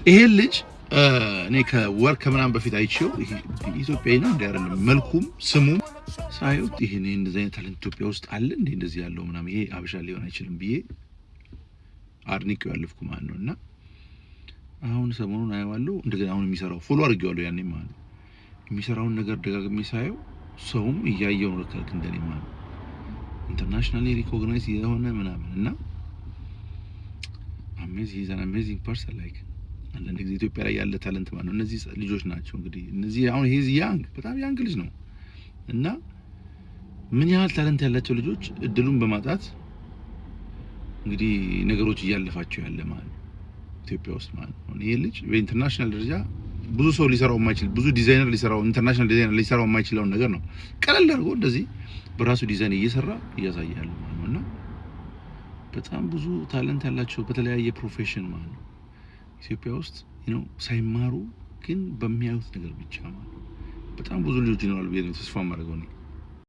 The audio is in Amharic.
ይሄ ልጅ እኔ ከወር ከምናምን በፊት አይቼው ይሄ ኢትዮጵያዊ ነው እንዴ አይደለም መልኩም ስሙም ሳይው ይሄ እንደዚህ አይነት ታለንት ኢትዮጵያ ውስጥ አለ እንዴ እንደዚህ ያለው ምናምን ይሄ አበሻ ሊሆን አይችልም ብዬ አድንቄው ያለፍኩ ማለት ነውና አሁን ሰሞኑን አየዋለሁ እንደገና አሁን የሚሰራው ፎሎ አድርጌዋለሁ ያኔ ማለት ነው የሚሰራውን ነገር ደጋግሜ ሳየው ሰውም እያየው ነው ለካልክ እንደኔ ማለት ኢንተርናሽናሊ ሪኮግናይዝ የሆነ ምናምን እና አሜዚንግ ፐርሰን ላይክ አንዳንድ ጊዜ ኢትዮጵያ ላይ ያለ ታለንት ማለት ነው እነዚህ ልጆች ናቸው እንግዲህ እነዚህ አሁን ሄዝ ያንግ በጣም ያንግ ልጅ ነው እና ምን ያህል ታለንት ያላቸው ልጆች እድሉን በማጣት እንግዲህ ነገሮች እያለፋቸው ያለ ማለት ነው ኢትዮጵያ ውስጥ ማለት ነው ይሄ ልጅ በኢንተርናሽናል ደረጃ ብዙ ሰው ሊሰራው የማይችል ብዙ ዲዛይነር ሊሰራው ኢንተርናሽናል ዲዛይነር ሊሰራው የማይችለው ነገር ነው ቀለል አድርጎ እንደዚህ በራሱ ዲዛይን እየሰራ እያሳያል ማለት ነውና በጣም ብዙ ታለንት ያላቸው በተለያየ ፕሮፌሽን ማለት ነው ኢትዮጵያ ውስጥ ሳይማሩ ግን በሚያዩት ነገር ብቻ ማለት በጣም ብዙ ልጆች ይኖራሉ ተስፋ ማድረግ ነው